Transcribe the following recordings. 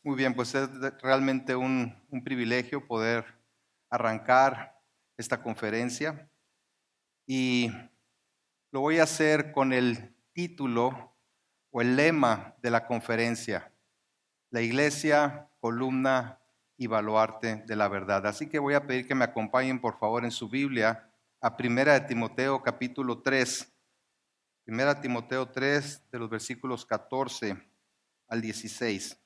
Muy bien, pues es realmente un privilegio poder arrancar esta conferencia y lo voy a hacer con el título o el lema de la conferencia: la iglesia, columna y baluarte de la verdad. Así que voy a pedir que me acompañen por favor en su Biblia a Primera de Timoteo capítulo 3. Primera de Timoteo 3 de los versículos 14 al 16.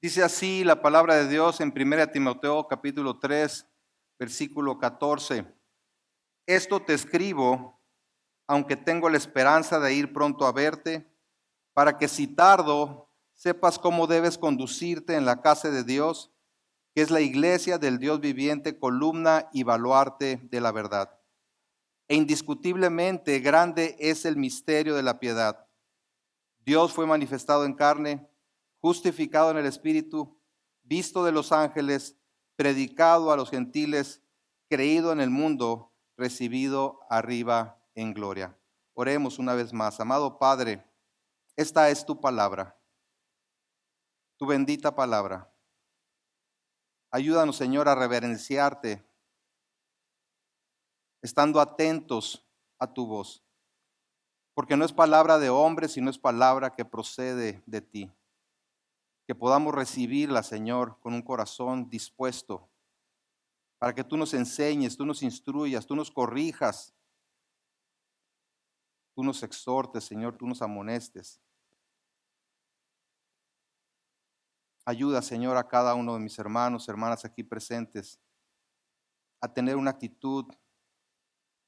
Dice así la palabra de Dios en 1 Timoteo capítulo 3, versículo 14. Esto te escribo, aunque tengo la esperanza de ir pronto a verte, para que si tardo, sepas cómo debes conducirte en la casa de Dios, que es la iglesia del Dios viviente, columna y baluarte de la verdad. E indiscutiblemente grande es el misterio de la piedad. Dios fue manifestado en carne, justificado en el Espíritu, visto de los ángeles, predicado a los gentiles, creído en el mundo, recibido arriba en gloria. Oremos una vez más. Amado Padre, esta es tu palabra, tu bendita palabra. Ayúdanos, Señor, a reverenciarte, estando atentos a tu voz, porque no es palabra de hombre, sino es palabra que procede de ti. Que podamos recibirla, Señor, con un corazón dispuesto, para que tú nos enseñes, tú nos instruyas, tú nos corrijas, tú nos exhortes, Señor, tú nos amonestes. Ayuda, Señor, a cada uno de mis hermanos, hermanas aquí presentes, a tener una actitud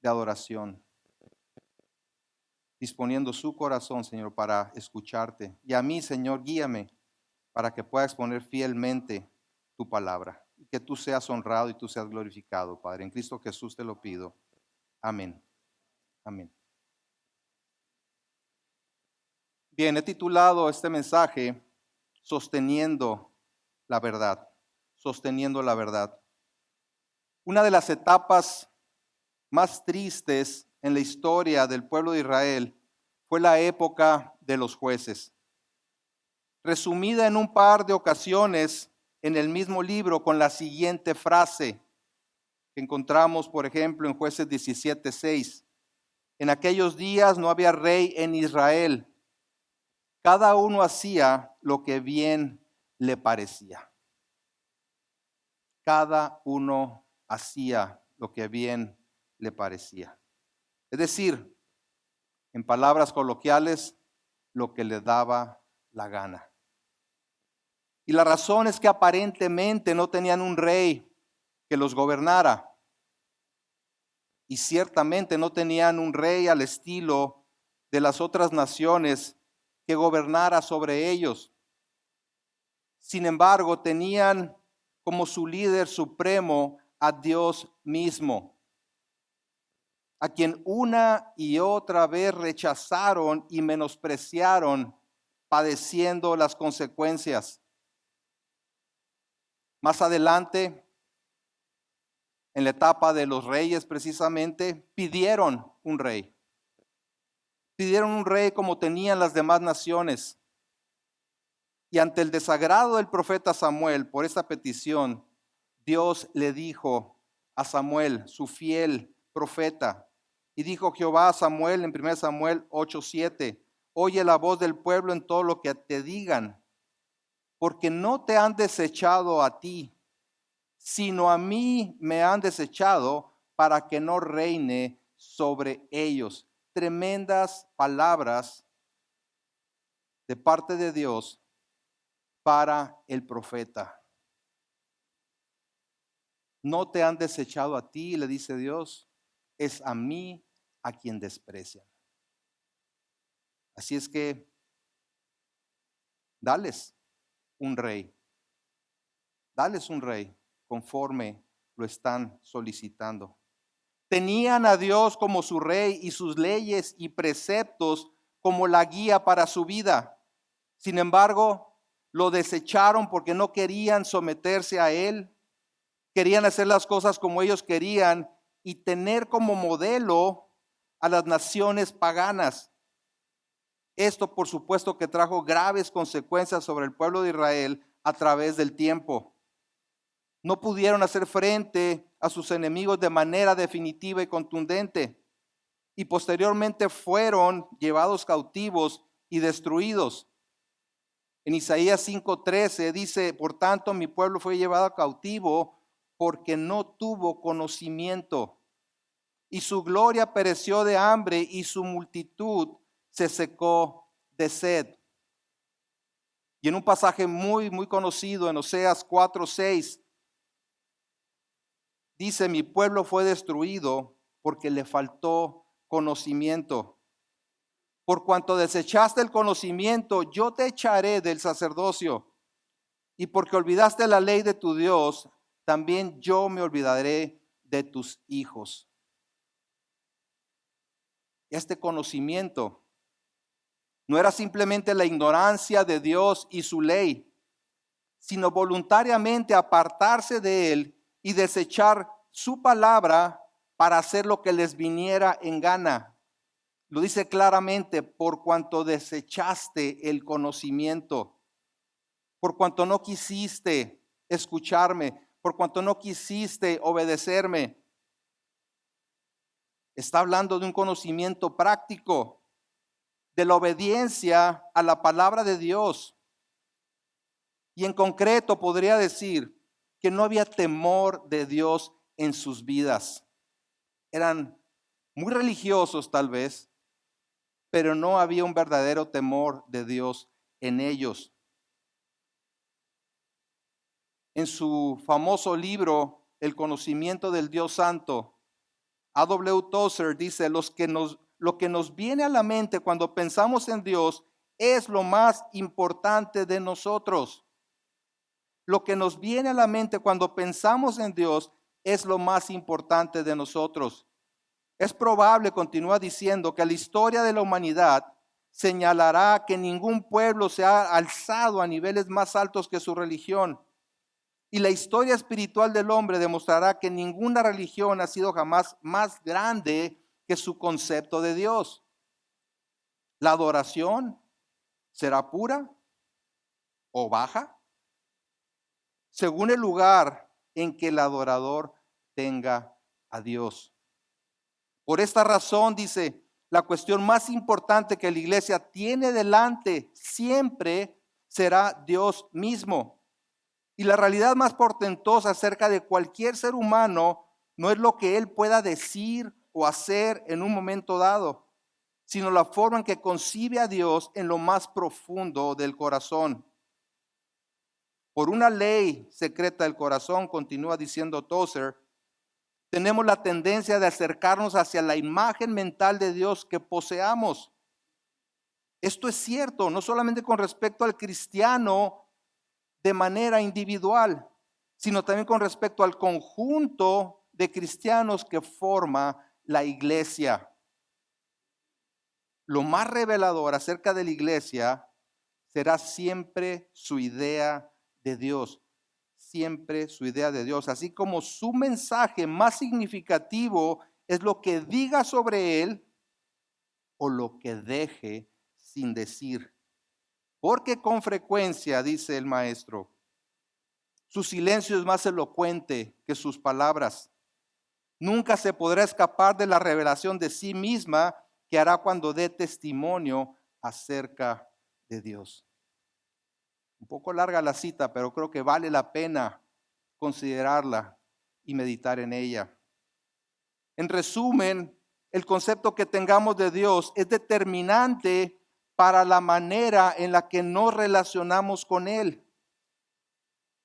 de adoración, disponiendo su corazón, Señor, para escucharte. Y a mí, Señor, guíame para que pueda exponer fielmente tu palabra. Y que tú seas honrado y tú seas glorificado, Padre. En Cristo Jesús te lo pido. Amén. Amén. Bien, he titulado este mensaje Sosteniendo la verdad. Sosteniendo la verdad. Una de las etapas más tristes en la historia del pueblo de Israel fue la época de los jueces. Resumida en un par de ocasiones en el mismo libro con la siguiente frase que encontramos, por ejemplo, en Jueces 17:6. En aquellos días no había rey en Israel. Cada uno hacía lo que bien le parecía. Cada uno hacía lo que bien le parecía. Es decir, en palabras coloquiales, lo que le daba la gana. Y la razón es que aparentemente no tenían un rey que los gobernara. Y ciertamente no tenían un rey al estilo de las otras naciones que gobernara sobre ellos. Sin embargo, tenían como su líder supremo a Dios mismo, a quien una y otra vez rechazaron y menospreciaron, padeciendo las consecuencias. Más adelante, en la etapa de los reyes precisamente, pidieron un rey. Pidieron un rey como tenían las demás naciones. Y ante el desagrado del profeta Samuel por esta petición, Dios le dijo a Samuel, su fiel profeta, y dijo Jehová a Samuel en 1 Samuel 8:7, oye la voz del pueblo en todo lo que te digan, porque no te han desechado a ti, sino a mí me han desechado para que no reine sobre ellos. Tremendas palabras de parte de Dios para el profeta. No te han desechado a ti, le dice Dios, es a mí a quien desprecian. Así es que dales un rey, Dales un rey conforme lo están solicitando. Tenían a Dios como su rey y sus leyes y preceptos como la guía para su vida. Sin embargo, lo desecharon porque no querían someterse a Él. Querían hacer las cosas como ellos querían y tener como modelo a las naciones paganas. Esto, por supuesto, que trajo graves consecuencias sobre el pueblo de Israel a través del tiempo. No pudieron hacer frente a sus enemigos de manera definitiva y contundente, y posteriormente fueron llevados cautivos y destruidos. En Isaías 5:13 dice: por tanto, mi pueblo fue llevado cautivo porque no tuvo conocimiento, y su gloria pereció de hambre, y su multitud se secó de sed. Y en un pasaje muy conocido, en Oseas 4:6, dice: mi pueblo fue destruido porque le faltó conocimiento. Por cuanto desechaste el conocimiento, yo te echaré del sacerdocio. Y porque olvidaste la ley de tu Dios, también yo me olvidaré de tus hijos. Este conocimiento no era simplemente la ignorancia de Dios y su ley, sino voluntariamente apartarse de Él y desechar su palabra para hacer lo que les viniera en gana. Lo dice claramente: por cuanto desechaste el conocimiento, por cuanto no quisiste escucharme, por cuanto no quisiste obedecerme. Está hablando de un conocimiento práctico, de la obediencia a la palabra de Dios. Y en concreto podría decir que no había temor de Dios en sus vidas. Eran muy religiosos tal vez, pero no había un verdadero temor de Dios en ellos. En su famoso libro, El conocimiento del Dios Santo, A.W. Tozer dice: lo que nos viene a la mente cuando pensamos en Dios es lo más importante de nosotros. Lo que nos viene a la mente cuando pensamos en Dios es lo más importante de nosotros. Es probable, continúa diciendo, que la historia de la humanidad señalará que ningún pueblo se ha alzado a niveles más altos que su religión. Y la historia espiritual del hombre demostrará que ninguna religión ha sido jamás más grande que su concepto de Dios. ¿La adoración será pura o baja? Según el lugar en que el adorador tenga a Dios. Por esta razón, dice, la cuestión más importante que la iglesia tiene delante siempre será Dios mismo. Y la realidad más portentosa acerca de cualquier ser humano no es lo que él pueda decir o hacer en un momento dado, sino la forma en que concibe a Dios en lo más profundo del corazón. Por una ley secreta del corazón, continúa diciendo Tozer, tenemos la tendencia de acercarnos hacia la imagen mental de Dios que poseamos. Esto es cierto, no solamente con respecto al cristiano de manera individual, sino también con respecto al conjunto de cristianos que forma la iglesia. Lo más revelador acerca de la iglesia será siempre su idea de Dios, siempre su idea de Dios, así como su mensaje más significativo es lo que diga sobre él o lo que deje sin decir. Porque con frecuencia, dice el maestro, su silencio es más elocuente que sus palabras. Nunca se podrá escapar de la revelación de sí misma que hará cuando dé testimonio acerca de Dios. Un poco larga la cita, pero creo que vale la pena considerarla y meditar en ella. En resumen, el concepto que tengamos de Dios es determinante para la manera en la que nos relacionamos con Él.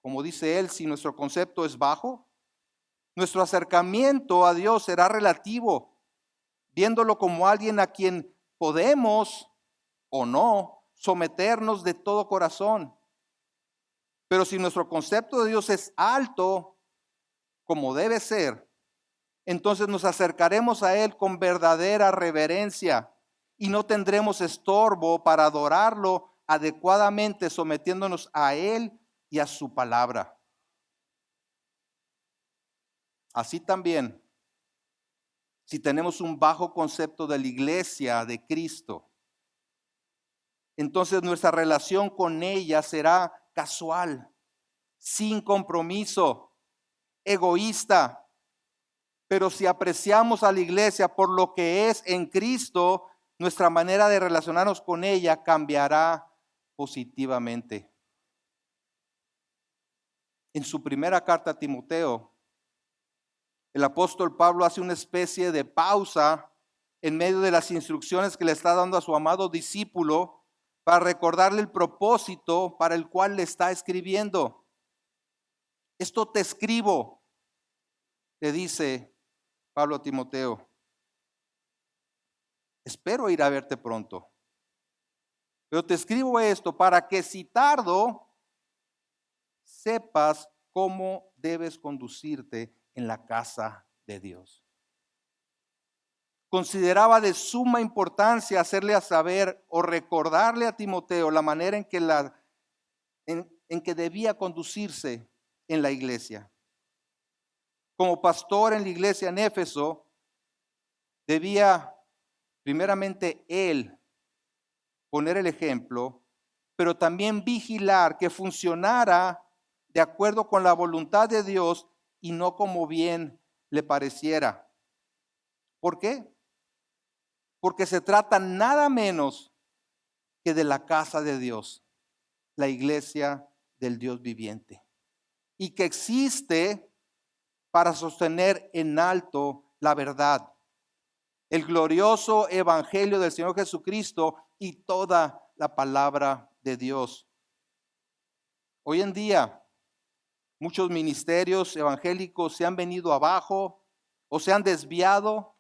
Como dice él, si nuestro concepto es bajo, nuestro acercamiento a Dios será relativo, viéndolo como alguien a quien podemos o no someternos de todo corazón. Pero si nuestro concepto de Dios es alto, como debe ser, entonces nos acercaremos a Él con verdadera reverencia y no tendremos estorbo para adorarlo adecuadamente, sometiéndonos a Él y a su palabra. Así también, si tenemos un bajo concepto de la iglesia de Cristo, entonces nuestra relación con ella será casual, sin compromiso, egoísta. Pero si apreciamos a la iglesia por lo que es en Cristo, nuestra manera de relacionarnos con ella cambiará positivamente. En su primera carta a Timoteo, el apóstol Pablo hace una especie de pausa en medio de las instrucciones que le está dando a su amado discípulo para recordarle el propósito para el cual le está escribiendo. Esto te escribo, le dice Pablo a Timoteo. Espero ir a verte pronto. Pero te escribo esto para que si tardo, sepas cómo debes conducirte en la casa de Dios. Consideraba de suma importancia hacerle a saber o recordarle a Timoteo la manera en que debía conducirse en la iglesia. Como pastor en la iglesia en Éfeso, debía primeramente él poner el ejemplo, pero también vigilar que funcionara de acuerdo con la voluntad de Dios y no como bien le pareciera. ¿Por qué? Porque se trata nada menos que de la casa de Dios, la iglesia del Dios viviente, y que existe para sostener en alto la verdad, el glorioso evangelio del Señor Jesucristo y toda la palabra de Dios. Hoy en día, muchos ministerios evangélicos se han venido abajo o se han desviado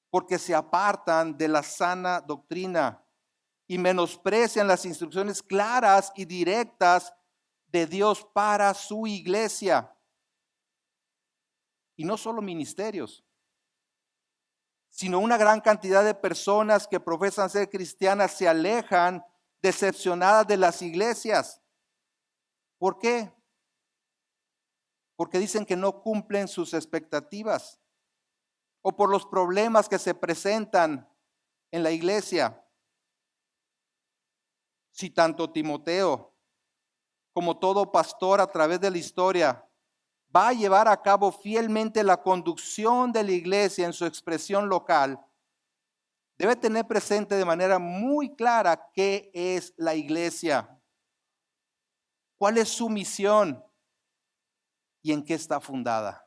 porque se apartan de la sana doctrina y menosprecian las instrucciones claras y directas de Dios para su iglesia. Y no solo ministerios, sino una gran cantidad de personas que profesan ser cristianas se alejan decepcionadas de las iglesias. ¿Por qué? Porque dicen que no cumplen sus expectativas o por los problemas que se presentan en la iglesia. Si tanto Timoteo como todo pastor a través de la historia va a llevar a cabo fielmente la conducción de la iglesia en su expresión local, debe tener presente de manera muy clara qué es la iglesia, cuál es su misión y en qué está fundada.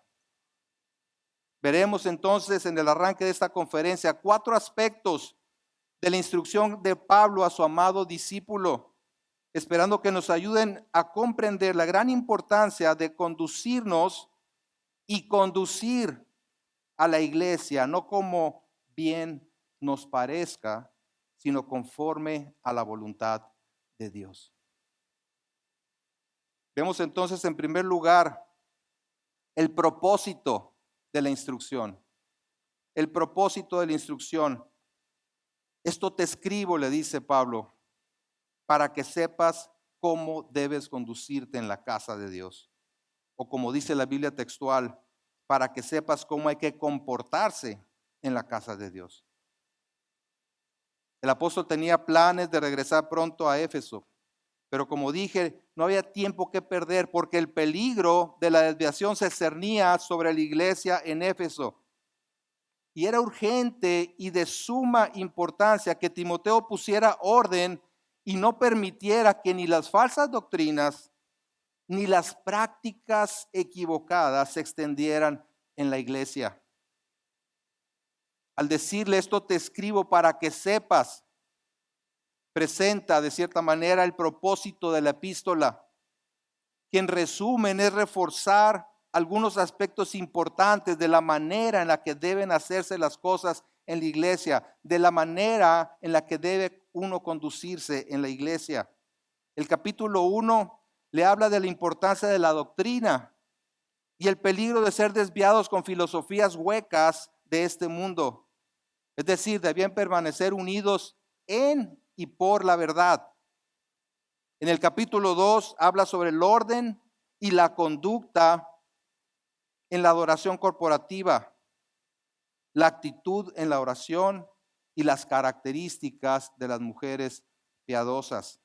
Veremos entonces en el arranque de esta conferencia 4 aspectos de la instrucción de Pablo a su amado discípulo, esperando que nos ayuden a comprender la gran importancia de conducirnos y conducir a la iglesia, no como bien nos parezca, sino conforme a la voluntad de Dios. Vemos entonces en primer lugar el propósito de la instrucción. El propósito de la instrucción. Esto te escribo, le dice Pablo, para que sepas cómo debes conducirte en la casa de Dios. O como dice la Biblia textual, para que sepas cómo hay que comportarse en la casa de Dios. El apóstol tenía planes de regresar pronto a Éfeso, pero como dije, no había tiempo que perder porque el peligro de la desviación se cernía sobre la iglesia en Éfeso. Y era urgente y de suma importancia que Timoteo pusiera orden y no permitiera que ni las falsas doctrinas ni las prácticas equivocadas se extendieran en la iglesia. Al decirle esto te escribo para que sepas, presenta de cierta manera el propósito de la epístola, que en resumen es reforzar algunos aspectos importantes de la manera en la que deben hacerse las cosas en la iglesia, de la manera en la que debe uno conducirse en la iglesia. El capítulo 1 le habla de la importancia de la doctrina y el peligro de ser desviados con filosofías huecas de este mundo. Es decir, debían permanecer unidos en y por la verdad. En el capítulo 2 habla sobre el orden y la conducta en la adoración corporativa, la actitud en la oración y las características de las mujeres piadosas.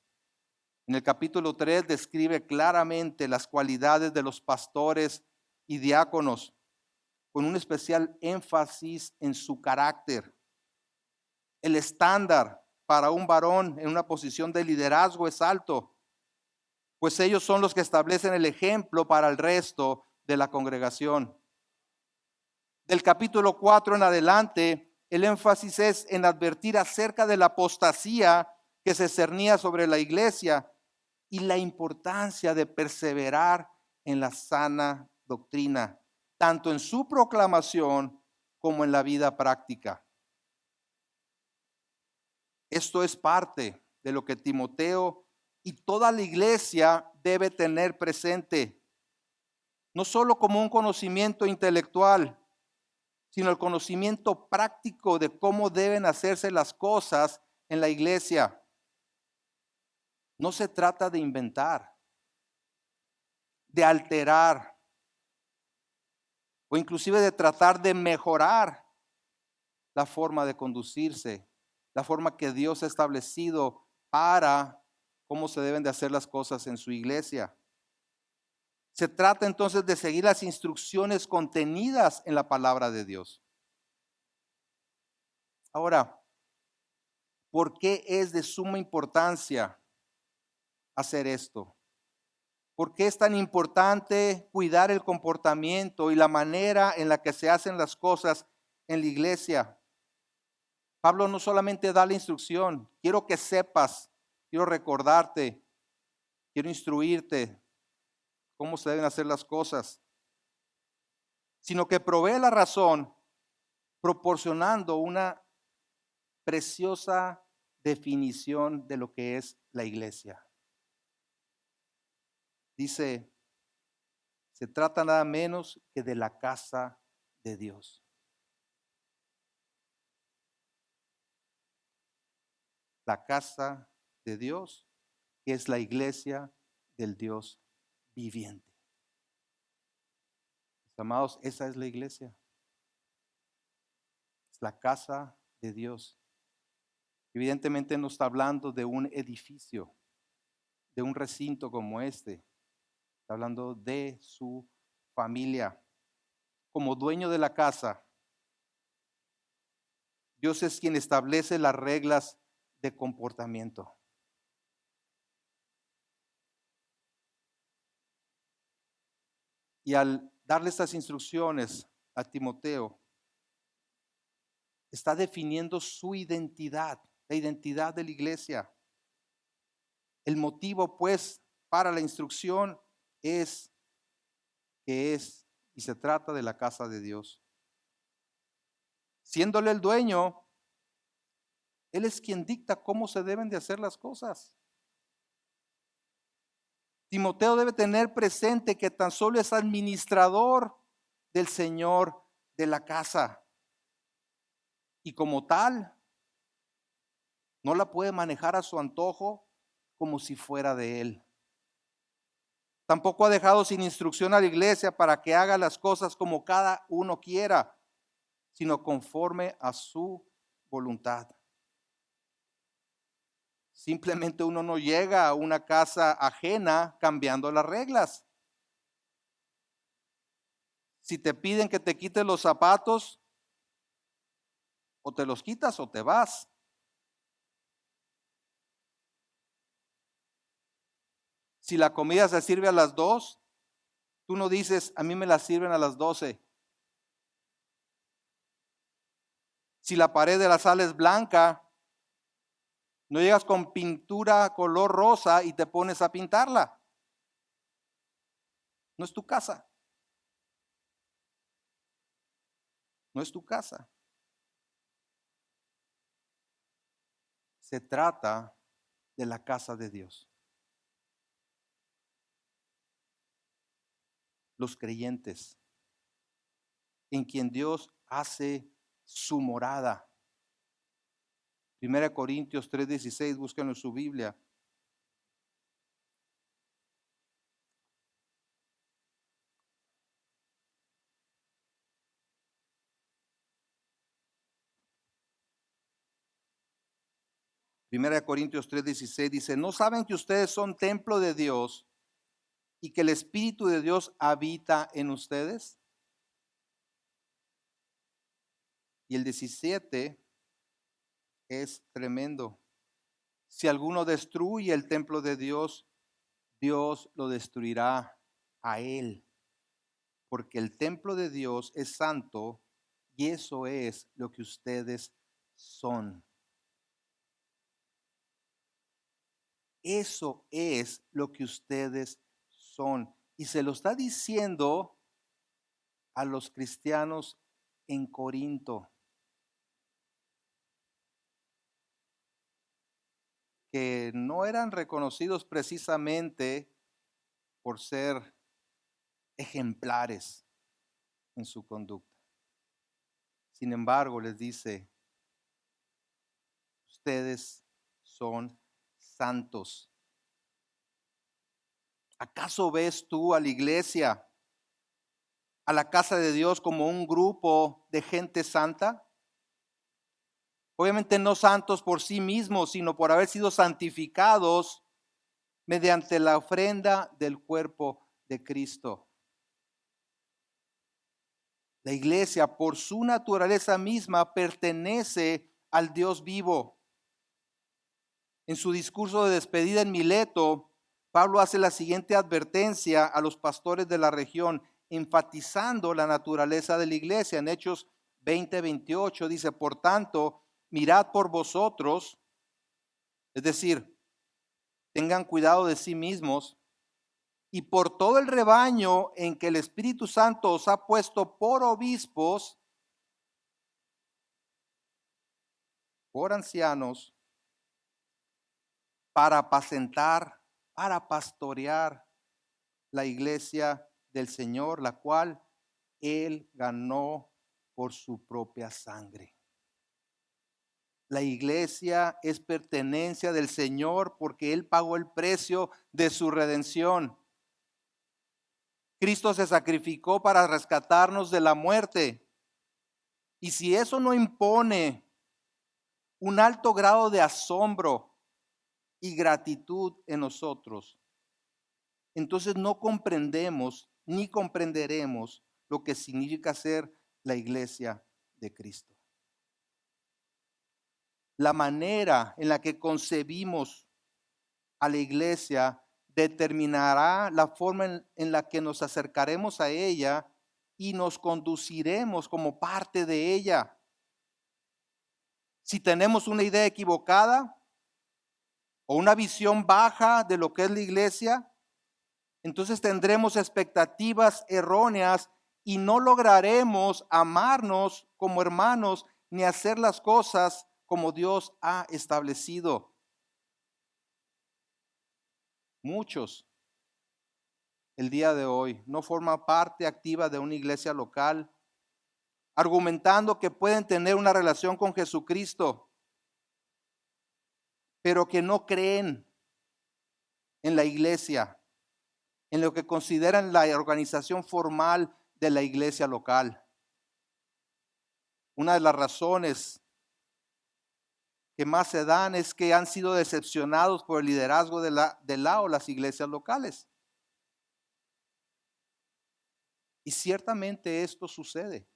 En el capítulo 3 describe claramente las cualidades de los pastores y diáconos, con un especial énfasis en su carácter. El estándar para un varón en una posición de liderazgo es alto, pues ellos son los que establecen el ejemplo para el resto de la congregación. Del capítulo 4 en adelante, el énfasis es en advertir acerca de la apostasía que se cernía sobre la iglesia y la importancia de perseverar en la sana doctrina, tanto en su proclamación como en la vida práctica. Esto es parte de lo que Timoteo y toda la iglesia debe tener presente, no solo como un conocimiento intelectual, sino el conocimiento práctico de cómo deben hacerse las cosas en la iglesia. No se trata de inventar, de alterar o inclusive de tratar de mejorar la forma de conducirse, la forma que Dios ha establecido para cómo se deben de hacer las cosas en su iglesia. Se trata entonces de seguir las instrucciones contenidas en la palabra de Dios. Ahora, ¿por qué es de suma importancia hacer esto? ¿Por qué es tan importante cuidar el comportamiento y la manera en la que se hacen las cosas en la iglesia? Pablo no solamente da la instrucción, quiero que sepas, quiero recordarte, quiero instruirte cómo se deben hacer las cosas, sino que provee la razón proporcionando una preciosa definición de lo que es la iglesia. Dice, se trata nada menos que de la casa de Dios. La casa de Dios, que es la iglesia del Dios viviente. Mis amados, esa es la iglesia. Es la casa de Dios. Evidentemente no está hablando de un edificio, de un recinto como este. Está hablando de su familia. Como dueño de la casa, Dios es quien establece las reglas de comportamiento. Y al darle estas instrucciones a Timoteo, está definiendo su identidad, la identidad de la iglesia. El motivo, pues, para la instrucción es que es y se trata de la casa de Dios. Siéndole el dueño, Él es quien dicta cómo se deben de hacer las cosas. Timoteo debe tener presente que tan solo es administrador del Señor de la casa. Y como tal, no la puede manejar a su antojo como si fuera de él. Tampoco ha dejado sin instrucción a la iglesia para que haga las cosas como cada uno quiera, sino conforme a su voluntad. Simplemente uno no llega a una casa ajena cambiando las reglas. Si te piden que te quites los zapatos, o te los quitas o te vas. Si la comida se sirve a las 2, tú no dices, a mí me la sirven a las 12. Si la pared de la sala es blanca, no llegas con pintura color rosa y te pones a pintarla. No es tu casa. No es tu casa. Se trata de la casa de Dios. los creyentes, en quien Dios hace su morada. 1 Corintios 3:16, búsquenlo en su Biblia. Primera de Corintios 3:16 dice, ¿no saben que ustedes son templo de Dios y que el Espíritu de Dios habita en ustedes? Y el 17 es tremendo. Si alguno destruye el templo de Dios, Dios lo destruirá a él, porque el templo de Dios es santo y eso es lo que ustedes son. Eso es lo que ustedes son. Y se lo está diciendo a los cristianos en Corinto, que no eran reconocidos precisamente por ser ejemplares en su conducta. Sin embargo, les dice, ustedes son santos. ¿Acaso ves tú a la iglesia, a la casa de Dios como un grupo de gente santa? Obviamente no santos por sí mismos, sino por haber sido santificados mediante la ofrenda del cuerpo de Cristo. La iglesia, por su naturaleza misma, pertenece al Dios vivo. En su discurso de despedida en Mileto, Pablo hace la siguiente advertencia a los pastores de la región, enfatizando la naturaleza de la iglesia. En Hechos 20:28 dice, por tanto, mirad por vosotros, es decir, tengan cuidado de sí mismos y por todo el rebaño en que el Espíritu Santo os ha puesto por obispos, por ancianos, para apacentar, para pastorear la iglesia del Señor, la cual Él ganó por su propia sangre. La iglesia es pertenencia del Señor porque Él pagó el precio de su redención. Cristo se sacrificó para rescatarnos de la muerte. Y si eso no impone un alto grado de asombro y gratitud en nosotros, entonces no comprendemos ni comprenderemos lo que significa ser la iglesia de Cristo. La manera en la que concebimos a la iglesia determinará la forma en la que nos acercaremos a ella y nos conduciremos como parte de ella. Si tenemos una idea equivocada o una visión baja de lo que es la iglesia, entonces tendremos expectativas erróneas y no lograremos amarnos como hermanos ni hacer las cosas como Dios ha establecido. Muchos el día de hoy no forman parte activa de una iglesia local, argumentando que pueden tener una relación con Jesucristo, pero que no creen en la iglesia, en lo que consideran la organización formal de la iglesia local. Una de las razones que más se dan es que han sido decepcionados por el liderazgo de la o las iglesias locales. Y ciertamente esto sucede.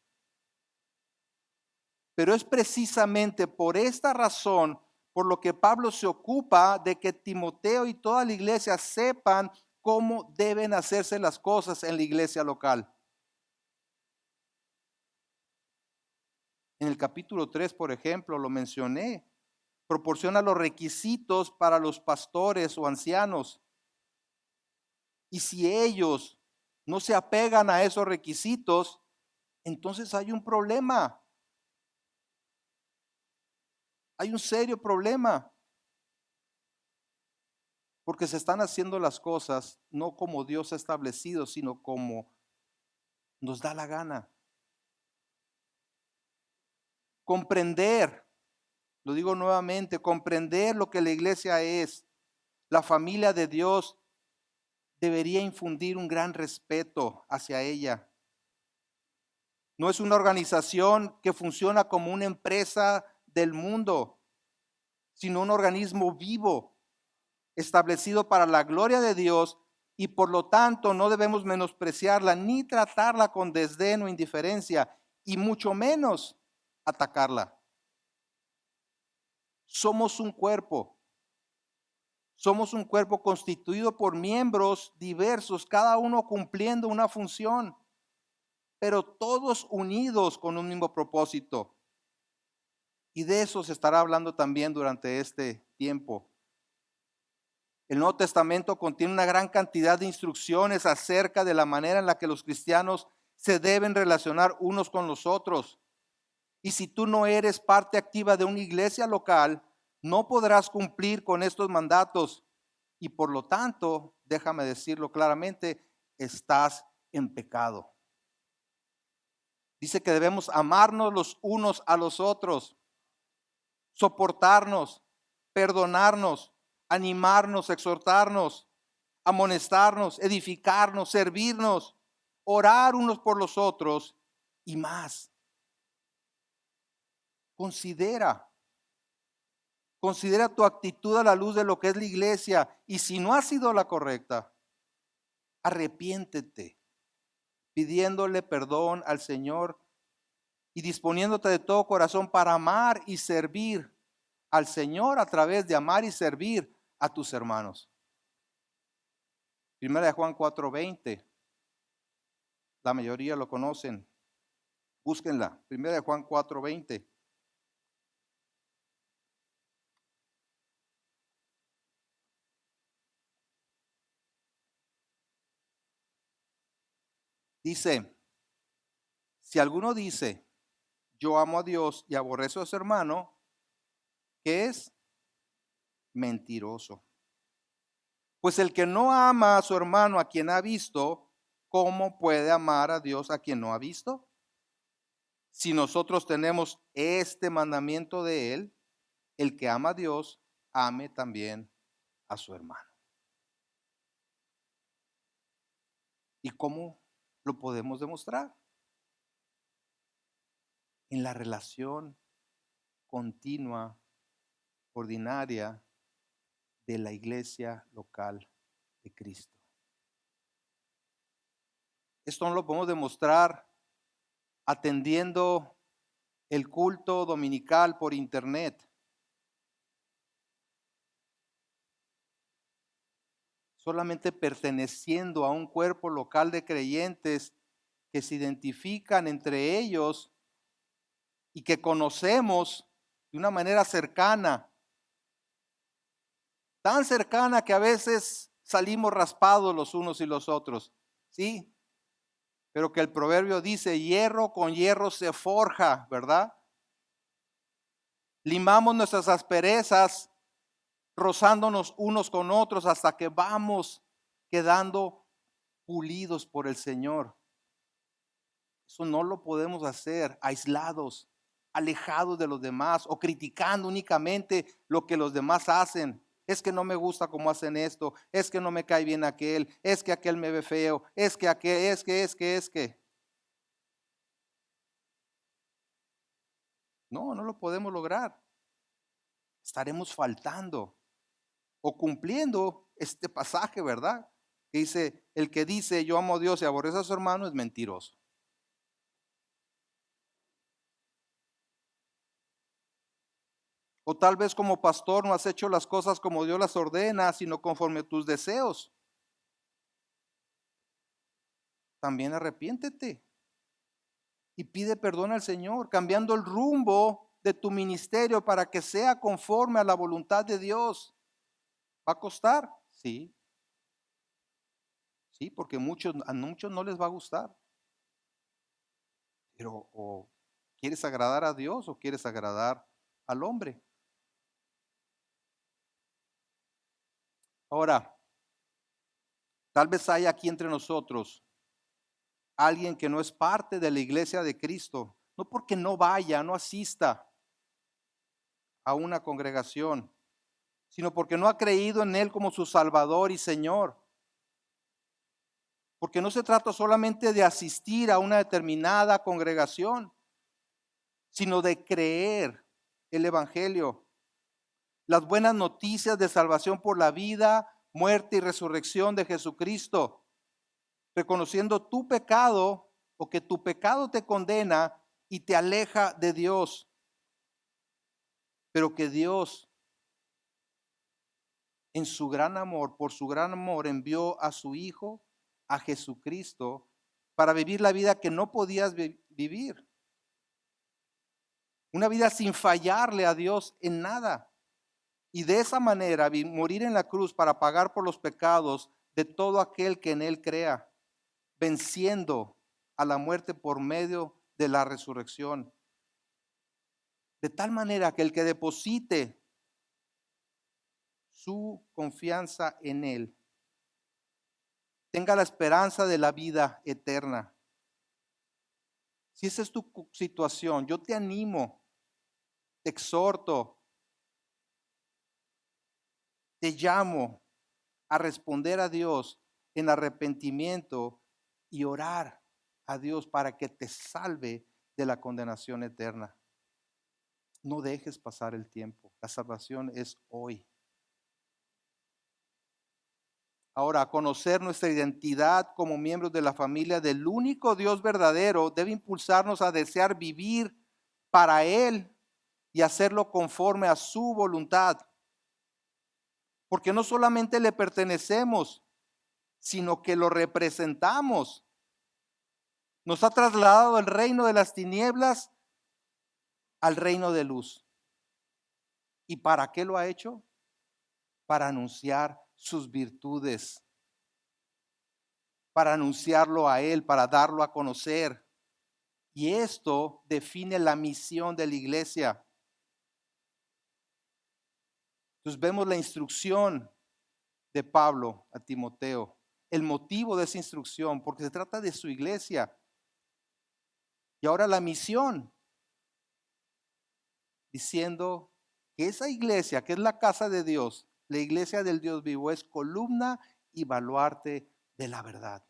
Pero es precisamente por esta razón por lo que Pablo se ocupa de que Timoteo y toda la iglesia sepan cómo deben hacerse las cosas en la iglesia local. En el capítulo 3, por ejemplo, lo mencioné, proporciona los requisitos para los pastores o ancianos. Y si ellos no se apegan a esos requisitos, entonces hay un problema. Hay un serio problema. Porque se están haciendo las cosas no como Dios ha establecido, sino como nos da la gana. Comprender, lo digo nuevamente, comprender lo que la iglesia es, la familia de Dios, debería infundir un gran respeto hacia ella. No es una organización que funciona como una empresa del mundo, sino un organismo vivo, establecido para la gloria de Dios, y por lo tanto no debemos menospreciarla ni tratarla con desdén o indiferencia, y mucho menos atacarla. Somos un cuerpo. Somos un cuerpo constituido por miembros diversos, cada uno cumpliendo una función, pero todos unidos con un mismo propósito. Y de eso se estará hablando también durante este tiempo. El Nuevo Testamento contiene una gran cantidad de instrucciones acerca de la manera en la que los cristianos se deben relacionar unos con los otros. Y si tú no eres parte activa de una iglesia local, no podrás cumplir con estos mandatos. Y por lo tanto, déjame decirlo claramente, estás en pecado. Dice que debemos amarnos los unos a los otros, soportarnos, perdonarnos, animarnos, exhortarnos, amonestarnos, edificarnos, servirnos, orar unos por los otros y más. Considera tu actitud a la luz de lo que es la iglesia, y si no ha sido la correcta, arrepiéntete, pidiéndole perdón al Señor y disponiéndote de todo corazón para amar y servir al Señor a través de amar y servir a tus hermanos. Primera de Juan 4:20, la mayoría lo conocen, búsquenla. Primera de Juan 4:20. Dice, si alguno dice, yo amo a Dios y aborrece a su hermano, ¿qué es? Mentiroso. Pues el que no ama a su hermano a quien ha visto, ¿cómo puede amar a Dios a quien no ha visto? Si nosotros tenemos este mandamiento de él, el que ama a Dios, ame también a su hermano. ¿Y cómo lo podemos demostrar? En la relación continua, ordinaria de la iglesia local de Cristo. Esto no lo podemos demostrar atendiendo el culto dominical por internet. Solamente perteneciendo a un cuerpo local de creyentes que se identifican entre ellos y que conocemos de una manera cercana, tan cercana que a veces salimos raspados los unos y los otros, ¿sí? Pero que el proverbio dice, hierro con hierro se forja, ¿verdad? Limamos nuestras asperezas, rozándonos unos con otros hasta que vamos quedando pulidos por el Señor. Eso no lo podemos hacer aislados, alejados de los demás o criticando únicamente lo que los demás hacen. Es que no me gusta cómo hacen esto, es que no me cae bien aquel, es que aquel me ve feo, es que aquel, es que. No, no lo podemos lograr. Estaremos faltando o cumpliendo este pasaje, ¿verdad? Que dice, el que dice yo amo a Dios y aborrece a su hermano es mentiroso. O tal vez como pastor no has hecho las cosas como Dios las ordena, sino conforme a tus deseos. También arrepiéntete y pide perdón al Señor, cambiando el rumbo de tu ministerio para que sea conforme a la voluntad de Dios. ¿Va a costar? Sí, sí, porque a muchos no les va a gustar. Pero o quieres agradar a Dios o quieres agradar al hombre. Ahora, tal vez hay aquí entre nosotros alguien que no es parte de la iglesia de Cristo, no porque no vaya, no asista a una congregación, sino porque no ha creído en Él como su Salvador y Señor. Porque no se trata solamente de asistir a una determinada congregación, sino de creer el Evangelio, las buenas noticias de salvación por la vida, muerte y resurrección de Jesucristo, reconociendo tu pecado o que tu pecado te condena y te aleja de Dios, pero que Dios en su gran amor, por su gran amor, envió a su Hijo, a Jesucristo, para vivir la vida que no podías vivir. Una vida sin fallarle a Dios en nada. Y de esa manera morir en la cruz para pagar por los pecados de todo aquel que en Él crea, venciendo a la muerte por medio de la resurrección. De tal manera que el que deposite su confianza en Él tenga la esperanza de la vida eterna. Si esa es tu situación, yo te animo, te exhorto, te llamo a responder a Dios en arrepentimiento y orar a Dios para que te salve de la condenación eterna. No dejes pasar el tiempo. La salvación es hoy. Ahora, conocer nuestra identidad como miembros de la familia del único Dios verdadero debe impulsarnos a desear vivir para Él y hacerlo conforme a su voluntad. Porque no solamente le pertenecemos, sino que lo representamos. Nos ha trasladado del reino de las tinieblas al reino de luz. ¿Y para qué lo ha hecho? Para anunciar sus virtudes, para anunciarlo a Él, para darlo a conocer. Y esto define la misión de la iglesia. Entonces vemos la instrucción de Pablo a Timoteo, el motivo de esa instrucción, porque se trata de su iglesia. Y ahora la misión, diciendo que esa iglesia, que es la casa de Dios, la iglesia del Dios vivo, es columna y baluarte de la verdad.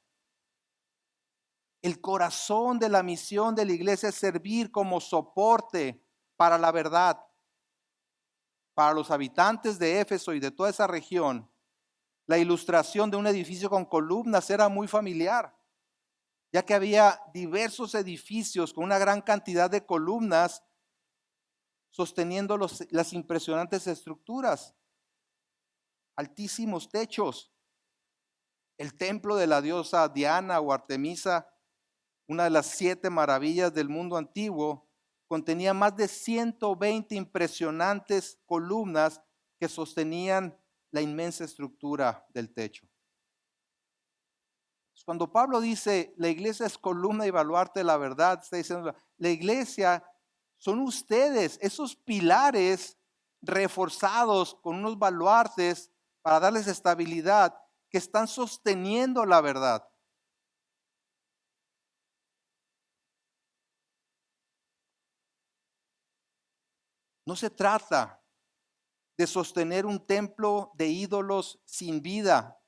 El corazón de la misión de la iglesia es servir como soporte para la verdad. Para los habitantes de Éfeso y de toda esa región, la ilustración de un edificio con columnas era muy familiar, ya que había diversos edificios con una gran cantidad de columnas sosteniendo las impresionantes estructuras, altísimos techos. El templo de la diosa Diana o Artemisa, una de las 7 maravillas del mundo antiguo, contenía más de 120 impresionantes columnas que sostenían la inmensa estructura del techo. Cuando Pablo dice la iglesia es columna y baluarte de la verdad, está diciendo la iglesia son ustedes, esos pilares reforzados con unos baluartes para darles estabilidad que están sosteniendo la verdad. No se trata de sostener un templo de ídolos sin vida,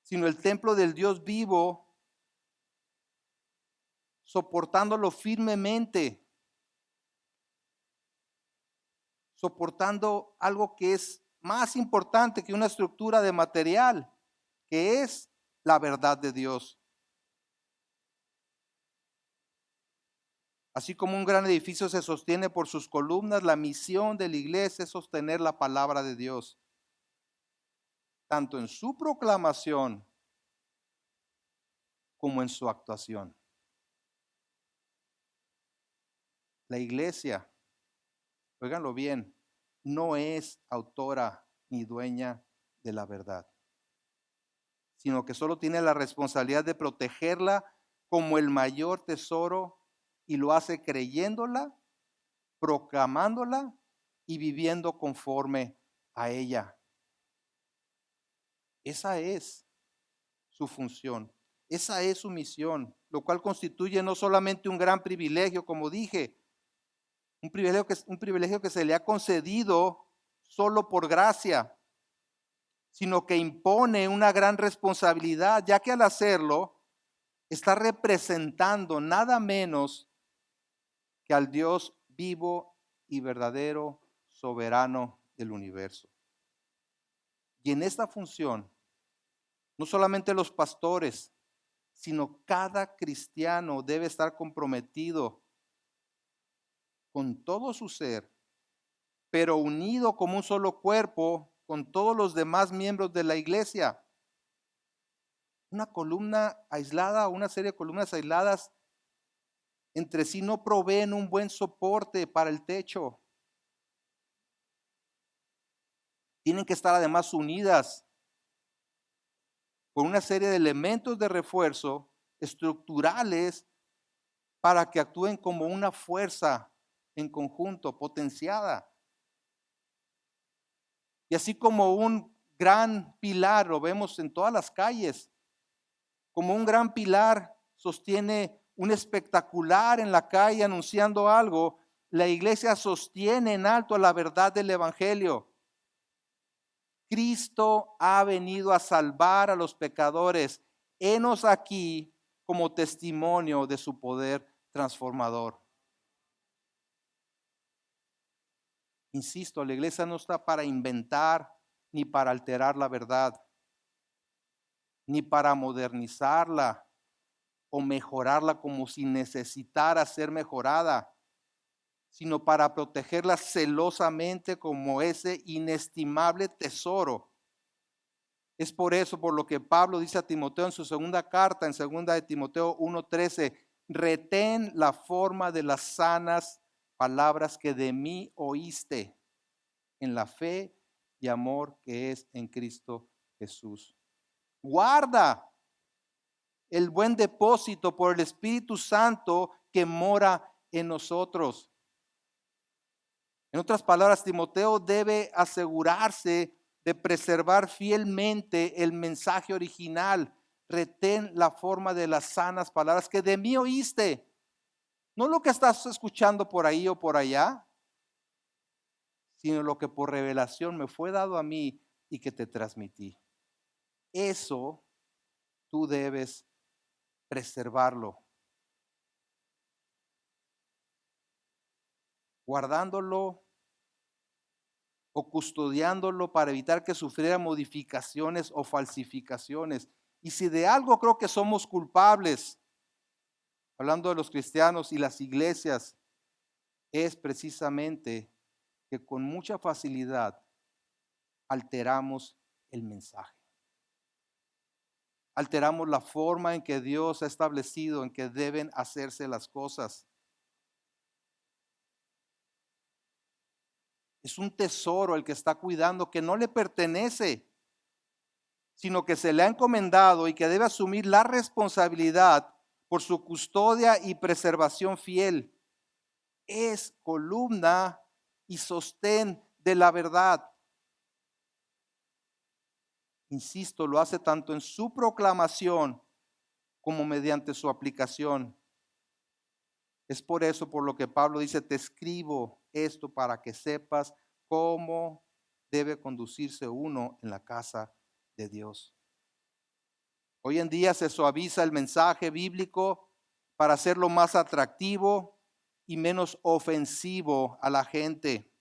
sino el templo del Dios vivo, soportándolo firmemente, soportando algo que es más importante que una estructura de material, que es la verdad de Dios. Así como un gran edificio se sostiene por sus columnas, la misión de la iglesia es sostener la palabra de Dios, tanto en su proclamación como en su actuación. La iglesia, óiganlo bien, no es autora ni dueña de la verdad, sino que solo tiene la responsabilidad de protegerla como el mayor tesoro y lo hace creyéndola, proclamándola y viviendo conforme a ella. Esa es su función. Esa es su misión, lo cual constituye no solamente un gran privilegio, como dije, un privilegio que se le ha concedido solo por gracia, sino que impone una gran responsabilidad, ya que al hacerlo está representando nada menos que al Dios vivo y verdadero, soberano del universo. Y en esta función, no solamente los pastores, sino cada cristiano debe estar comprometido con todo su ser, pero unido como un solo cuerpo con todos los demás miembros de la iglesia. Una columna aislada o una serie de columnas aisladas entre sí no proveen un buen soporte para el techo. Tienen que estar además unidas con una serie de elementos de refuerzo estructurales para que actúen como una fuerza en conjunto, potenciada. Y así como un gran pilar, lo vemos en todas las calles, como un gran pilar sostiene un espectacular en la calle anunciando algo, la iglesia sostiene en alto la verdad del evangelio. Cristo ha venido a salvar a los pecadores. Henos aquí como testimonio de su poder transformador. Insisto, la iglesia no está para inventar ni para alterar la verdad, ni para modernizarla o mejorarla como si necesitara ser mejorada, sino para protegerla celosamente como ese inestimable tesoro. Es por eso por lo que Pablo dice a Timoteo en su segunda carta, en segunda de Timoteo 1:13, retén la forma de las sanas palabras que de mí oíste en la fe y amor que es en Cristo Jesús. Guarda el buen depósito por el Espíritu Santo que mora en nosotros. En otras palabras, Timoteo debe asegurarse de preservar fielmente el mensaje original. Retén la forma de las sanas palabras que de mí oíste. No lo que estás escuchando por ahí o por allá, sino lo que por revelación me fue dado a mí y que te transmití. Eso tú debes preservarlo, guardándolo o custodiándolo para evitar que sufriera modificaciones o falsificaciones. Y si de algo creo que somos culpables, hablando de los cristianos y las iglesias, es precisamente que con mucha facilidad alteramos el mensaje. Alteramos la forma en que Dios ha establecido en que deben hacerse las cosas. Es un tesoro el que está cuidando que no le pertenece, sino que se le ha encomendado y que debe asumir la responsabilidad por su custodia y preservación fiel. Es columna y sostén de la verdad. Insisto, lo hace tanto en su proclamación como mediante su aplicación. Es por eso por lo que Pablo dice, te escribo esto para que sepas cómo debe conducirse uno en la casa de Dios. Hoy en día se suaviza el mensaje bíblico para hacerlo más atractivo y menos ofensivo a la gente.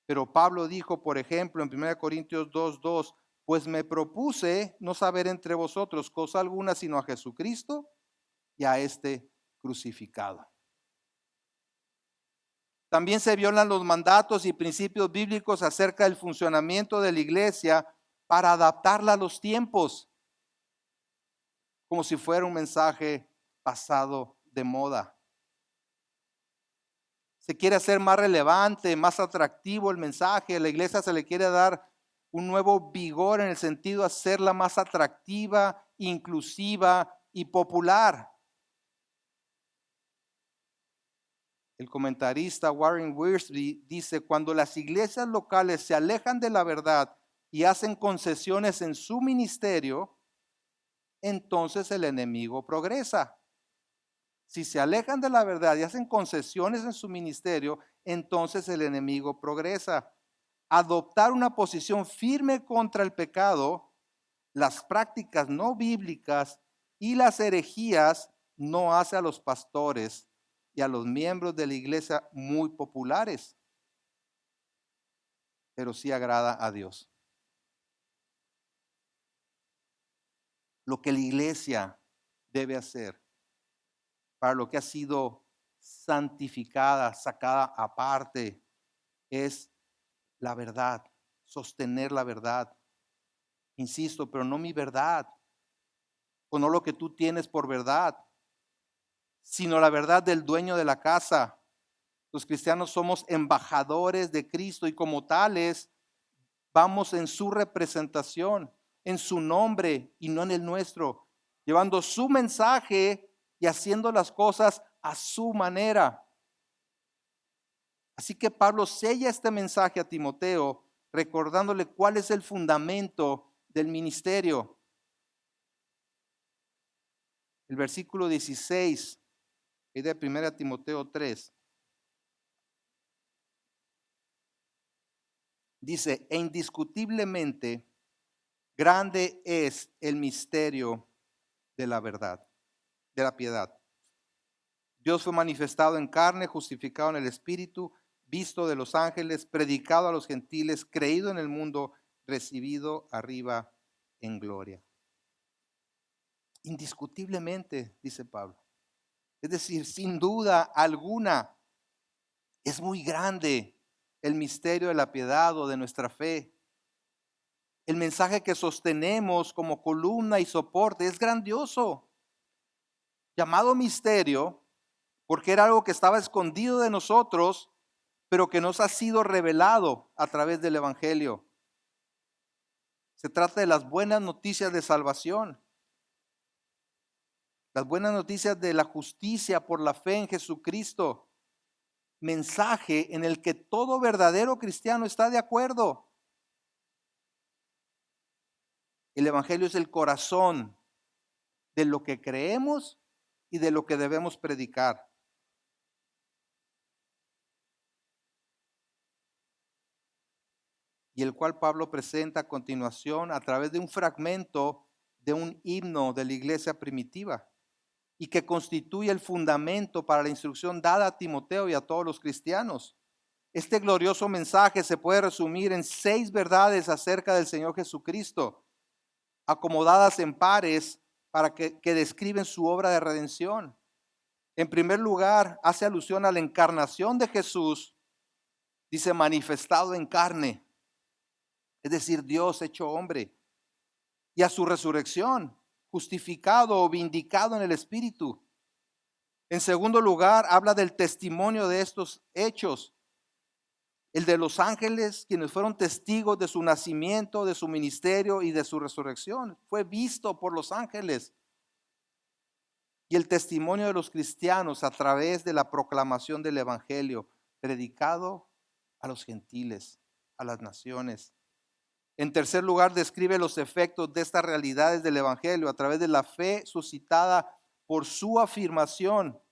Pero Pablo dijo, por ejemplo, en 1 Corintios 2:2, pues me propuse no saber entre vosotros cosa alguna sino a Jesucristo y a este crucificado. También se violan los mandatos y principios bíblicos acerca del funcionamiento de la iglesia para adaptarla a los tiempos, como si fuera un mensaje pasado de moda. Se quiere hacer más relevante, más atractivo el mensaje. A la iglesia se le quiere dar un nuevo vigor en el sentido de hacerla más atractiva, inclusiva y popular. El comentarista Warren Wiersbe dice, cuando las iglesias locales se alejan de la verdad y hacen concesiones en su ministerio, entonces el enemigo progresa. Si se alejan de la verdad y hacen concesiones en su ministerio, entonces el enemigo progresa. Adoptar una posición firme contra el pecado, las prácticas no bíblicas y las herejías no hace a los pastores y a los miembros de la iglesia muy populares, pero sí agrada a Dios. Lo que la iglesia debe hacer para lo que ha sido santificada, sacada aparte, es la verdad, sostener la verdad. Insisto, pero no mi verdad, o no lo que tú tienes por verdad, sino la verdad del dueño de la casa. Los cristianos somos embajadores de Cristo y como tales vamos en su representación, en su nombre y no en el nuestro, llevando su mensaje y haciendo las cosas a su manera. Así que Pablo sella este mensaje a Timoteo, recordándole cuál es el fundamento del ministerio. El versículo 16 de 1 Timoteo 3 dice: e indiscutiblemente grande es el misterio de la verdad, de la piedad. Dios fue manifestado en carne, justificado en el Espíritu, visto de los ángeles, predicado a los gentiles, creído en el mundo, recibido arriba en gloria. Indiscutiblemente, dice Pablo. Es decir, sin duda alguna, es muy grande el misterio de la piedad o de nuestra fe. El mensaje que sostenemos como columna y soporte es grandioso. Llamado misterio, porque era algo que estaba escondido de nosotros, pero que nos ha sido revelado a través del Evangelio. Se trata de las buenas noticias de salvación, las buenas noticias de la justicia por la fe en Jesucristo. Mensaje en el que todo verdadero cristiano está de acuerdo. El Evangelio es el corazón de lo que creemos y de lo que debemos predicar. Y el cual Pablo presenta a continuación a través de un fragmento de un himno de la iglesia primitiva y que constituye el fundamento para la instrucción dada a Timoteo y a todos los cristianos. Este glorioso mensaje se puede resumir en 6 verdades acerca del Señor Jesucristo, acomodadas en pares para que describen su obra de redención. En primer lugar, hace alusión a la encarnación de Jesús, dice manifestado en carne, es decir, Dios hecho hombre, y a su resurrección, justificado o vindicado en el Espíritu. En segundo lugar, habla del testimonio de estos hechos, el de los ángeles, quienes fueron testigos de su nacimiento, de su ministerio y de su resurrección. Fue visto por los ángeles. Y el testimonio de los cristianos a través de la proclamación del Evangelio, predicado a los gentiles, a las naciones. En tercer lugar, describe los efectos de estas realidades del Evangelio a través de la fe suscitada por su afirmación,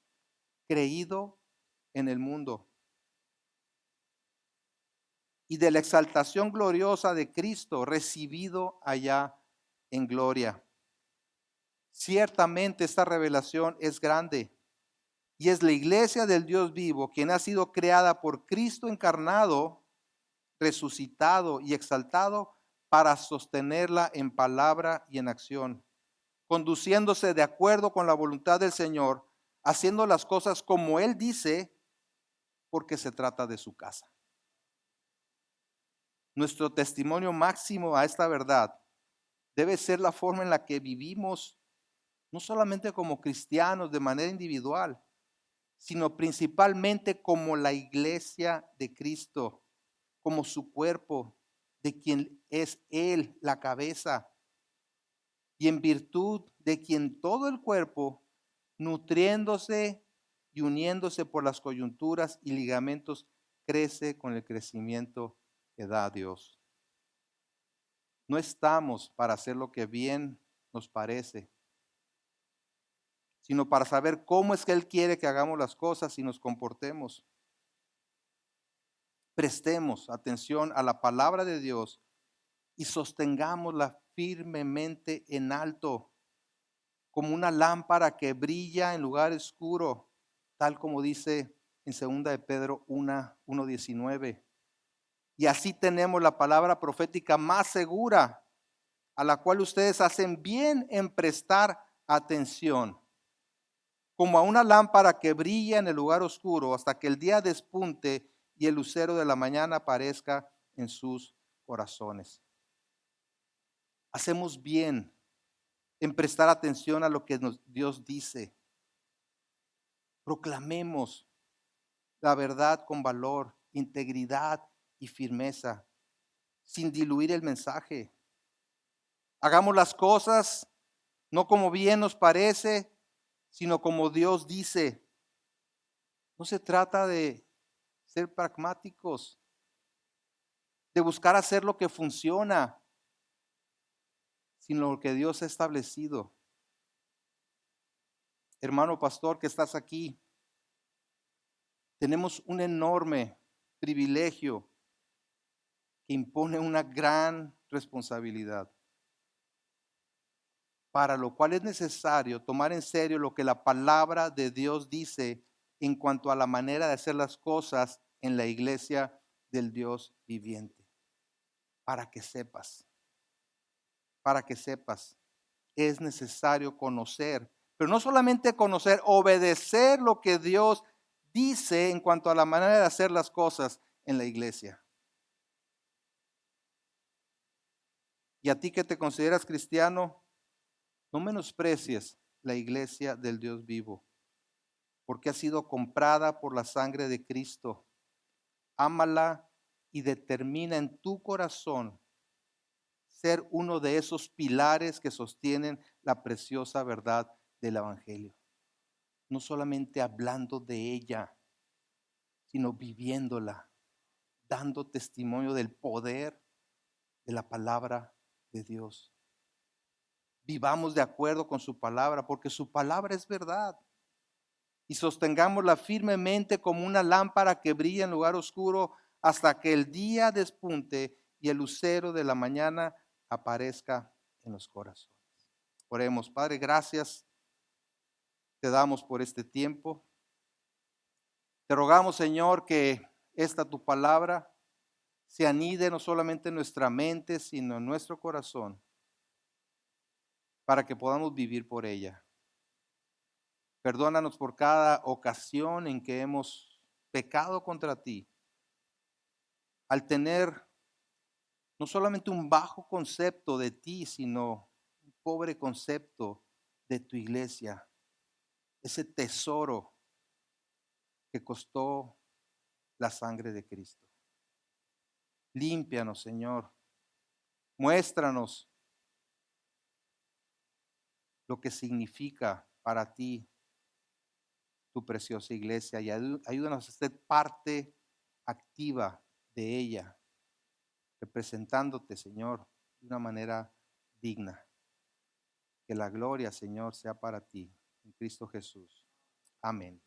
creído en el mundo, y de la exaltación gloriosa de Cristo, recibido allá en gloria. Ciertamente esta revelación es grande y es la iglesia del Dios vivo, quien ha sido creada por Cristo encarnado, resucitado y exaltado para sostenerla en palabra y en acción, conduciéndose de acuerdo con la voluntad del Señor, haciendo las cosas como Él dice, porque se trata de su casa. Nuestro testimonio máximo a esta verdad debe ser la forma en la que vivimos, no solamente como cristianos de manera individual, sino principalmente como la iglesia de Cristo, como su cuerpo, de quien es Él la cabeza, y en virtud de quien todo el cuerpo, nutriéndose y uniéndose por las coyunturas y ligamentos, crece con el crecimiento que da a Dios. No estamos para hacer lo que bien nos parece, sino para saber cómo es que Él quiere que hagamos las cosas y nos comportemos. Prestemos atención a la palabra de Dios y sostengámosla firmemente en alto, como una lámpara que brilla en lugar oscuro, tal como dice en 2 de Pedro 1:19. Y así tenemos la palabra profética más segura, a la cual ustedes hacen bien en prestar atención, como a una lámpara que brilla en el lugar oscuro hasta que el día despunte y el lucero de la mañana aparezca en sus corazones. Hacemos bien en prestar atención a lo que Dios dice. Proclamemos la verdad con valor, integridad y firmeza, sin diluir el mensaje. Hagamos las cosas no como bien nos parece, sino como Dios dice. No se trata de ser pragmáticos, de buscar hacer lo que funciona, sino lo que Dios ha establecido. Hermano pastor que estás aquí, tenemos un enorme privilegio que impone una gran responsabilidad, para lo cual es necesario tomar en serio lo que la palabra de Dios dice en cuanto a la manera de hacer las cosas en la iglesia del Dios viviente. Para que sepas, es necesario conocer, pero no solamente conocer, obedecer lo que Dios dice en cuanto a la manera de hacer las cosas en la iglesia. Y a ti que te consideras cristiano, no menosprecies la iglesia del Dios vivo, porque ha sido comprada por la sangre de Cristo. Ámala y determina en tu corazón ser uno de esos pilares que sostienen la preciosa verdad del Evangelio. No solamente hablando de ella, sino viviéndola, dando testimonio del poder de la palabra de Dios. Vivamos de acuerdo con su palabra, porque su palabra es verdad. Y sostengámosla firmemente como una lámpara que brilla en lugar oscuro hasta que el día despunte y el lucero de la mañana aparezca en los corazones. Oremos. Padre, gracias te damos por este tiempo. Te rogamos, Señor, que esta tu palabra se anide no solamente en nuestra mente, sino en nuestro corazón, para que podamos vivir por ella. Perdónanos por cada ocasión en que hemos pecado contra ti, al tener no solamente un bajo concepto de ti, sino un pobre concepto de tu iglesia, ese tesoro que costó la sangre de Cristo. Límpianos, Señor. Muéstranos lo que significa para ti tu preciosa iglesia y ayúdanos a ser parte activa de ella, representándote, Señor, de una manera digna. Que la gloria, Señor, sea para ti, en Cristo Jesús. Amén.